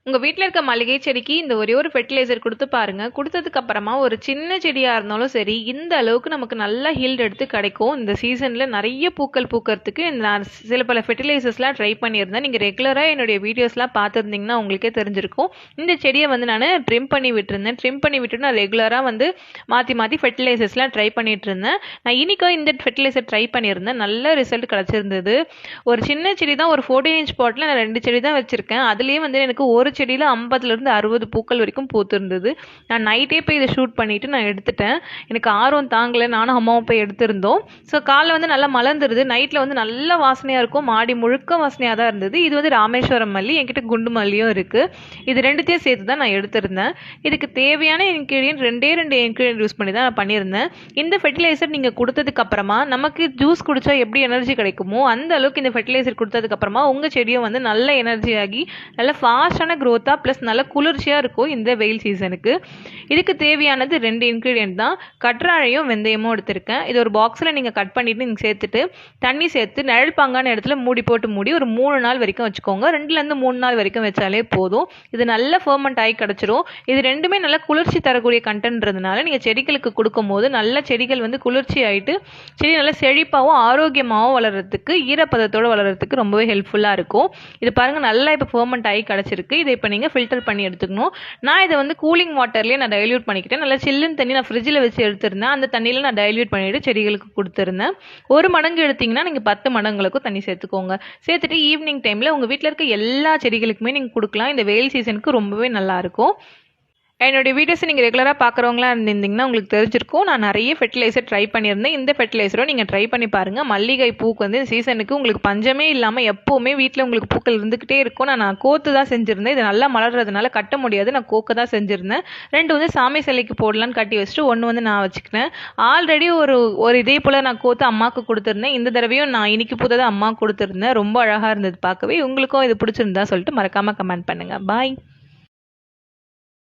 உங்க வீட்ல இருக்க மல்லிகை செடிக்கு இந்த ஒரே ஒரு ஃபெர்டிலைசர் குடுத்து பாருங்க. குடுத்ததுக்கு அப்புறமா ஒரு சின்ன செடியா இருந்தாலும் சரி, இந்த அளவுக்கு நமக்கு நல்ல ஹீல்ட் எடுத்து கிடைக்கும். இந்த சீசன்ல நெறைய பூக்கள் பூக்கறதுக்கு நான் சில பல ஃபெர்டிலைசர்ஸ்லாம் ட்ரை பண்ணியிருந்தேன். நீங்க ரெகுலரா என்னுடைய வீடியோஸ்லாம் பார்த்துருந்தீங்கன்னா உங்களுக்கே தெரிஞ்சிருக்கும். இந்த செடிய நானு ட்ரிம் பண்ணி விட்டுருந்தேன். ட்ரிம் பண்ணி விட்டுட்டு நான் ரெகுலரா மாத்தி மாத்தி ஃபெர்டிலைசர்ஸ்லாம் ட்ரை பண்ணிட்டு இருந்தேன். நான் இன்னைக்கு இந்த ஃபெர்டிலைசர் ட்ரை பண்ணியிருந்தேன். நல்ல ரிசல்ட் கிடைச்சிருந்தது. ஒரு சின்ன செடி தான், ஒரு 14 இன்ச் பாட்ல நான் 2 செடி தான் வச்சிருக்கேன். அதுலயே எனக்கு ஒரு செடியில் 50லேருந்து 60 பூக்கள் வரைக்கும் பூத்திருந்தது. நான் நைட்டே போய் இதை ஷூட் பண்ணிவிட்டு நான் எடுத்துட்டேன். எனக்கு ஆர்வம் தாங்கலை, நானும் அம்மாவும் போய் எடுத்திருந்தோம். ஸோ காலைல நல்லா மலர்ந்துருது, நைட்டில் நல்ல வாசனையாக இருக்கும், மாடி முழுக்க வாசனையாக தான் இருந்தது. இது ராமேஸ்வரம் மல்லி, என்கிட்ட குண்டு மல்லியும் இருக்குது. இது ரெண்டுத்தையும் சேர்த்து தான் நான் எடுத்திருந்தேன். இதுக்கு தேவையான இன்க்ரீடியன்ட் ரெண்டே இன்க்ரீடியன்ட் யூஸ் பண்ணி தான் நான் பண்ணியிருந்தேன். இந்த ஃபெர்டிலைசர் நீங்கள் கொடுத்ததுக்கு அப்புறமா நமக்கு ஜூஸ் குடித்தா எப்படி எனர்ஜி கிடைக்குமோ அந்த அளவுக்கு இந்த ஃபெர்டிலைசர் கொடுத்ததுக்கப்புறமா உங்கள் செடியும் நல்ல எனர்ஜி ஆகி நல்ல ஃபாஸ்டான க்ரோத்தாக ப்ளஸ் நல்ல குளிர்ச்சியாக இருக்கும் இந்த வெயில் சீசனுக்கு. இதுக்கு தேவையானது 2 இன்க்ரீடியன்ட் தான். கற்றாழையும் வெந்தயமும் எடுத்திருக்கேன். இது ஒரு பாக்ஸில் நீங்கள் கட் பண்ணிவிட்டு நீங்கள் சேர்த்துட்டு தண்ணி சேர்த்து நிழல் பாங்கான இடத்துல மூடி ஒரு 3 நாள் வரைக்கும் வச்சுக்கோங்க. 2லேருந்து 3 நாள் வரைக்கும் வச்சாலே போதும். இது நல்ல ஃபர்மெண்ட் ஆகி கிடச்சிரும். இது ரெண்டுமே நல்ல குளிர்ச்சி தரக்கூடிய கண்டென்ட்ன்றதுனால நீங்கள் செடிகளுக்கு கொடுக்கும்போது நல்ல செடிகள் குளிர்ச்சி ஆகிட்டு செடி நல்ல செழிப்பாகவும் ஆரோக்கியமாகவும் வளர்கிறதுக்கு, ஈரப்பதத்தோடு வளர்கிறதுக்கு ரொம்பவே ஹெல்ப்ஃபுல்லாக இருக்கும். இது பாருங்கள், நல்லா இப்போ ஃபர்மெண்ட் ஆகி கிடச்சிருக்கு. இதை இப்போ நீங்கள் ஃபில்டர் பண்ணி எடுத்துக்கணும். நான் இதை கூலிங் வாட்டர்லேயே நான் டைல்யூட் பண்ணிக்கிட்டேன். நல்லா சில்லுன்னு தண்ணி நான் ஃப்ரிட்ஜில் வச்சு எடுத்திருந்தேன். அந்த தண்ணியில் நான் டைல்யூட் பண்ணிவிட்டு செடிகளுக்கு கொடுத்துருந்தேன். 1 மடங்கு எடுத்திங்கன்னா நீங்கள் 10 மடங்களுக்கும் தண்ணி சேர்த்துக்கோங்க. சேர்த்துட்டு ஈவினிங் டைமில் உங்கள் வீட்டில் இருக்க எல்லா செடிகளுக்குமே நீங்கள் கொடுக்கலாம். இந்த வெயில் சீசனுக்கு ரொம்பவே நல்லாயிருக்கும். என்னுடைய வீடியோஸை நீங்கள் ரெகுலராக பார்க்குறவங்களா இருந்திருந்தீங்கன்னா உங்களுக்கு தெரிஞ்சிருக்கும். நான் நிறைய ஃபெர்டிலைசர் ட்ரை பண்ணியிருந்தேன். இந்த ஃபெர்டிலைசரும் நீங்கள் ட்ரை பண்ணி பாருங்கள். மல்லிகை பூக்கு இந்த சீசனுக்கு உங்களுக்கு பஞ்சமே இல்லாமல் எப்போவுமே வீட்டில் உங்களுக்கு பூக்கள் இருந்துக்கிட்டே இருக்கும். நான் கோத்து தான் செஞ்சுருந்தேன். இது நல்லா மலர்றதுனால கட்ட முடியாது, நான் கோக்க தான் செஞ்சுருந்தேன். 2 சாமி சிலைக்கு போடலான்னு கட்டி வச்சுட்டு 1 நான் வச்சுக்கிட்டேன். ஆல்ரெடி ஒரு இதே போல் நான் கோத்து அம்மாவுக்கு கொடுத்துருந்தேன். இந்த தடவையும் நான் இன்னைக்கு பூத்ததை அம்மாவுக்கு கொடுத்துருந்தேன். ரொம்ப அழகாக இருந்தது பார்க்கவே. உங்களுக்கும் இது பிடிச்சிருந்தா சொல்லிட்டு மறக்காமல் கமெண்ட் பண்ணுங்கள். பாய்.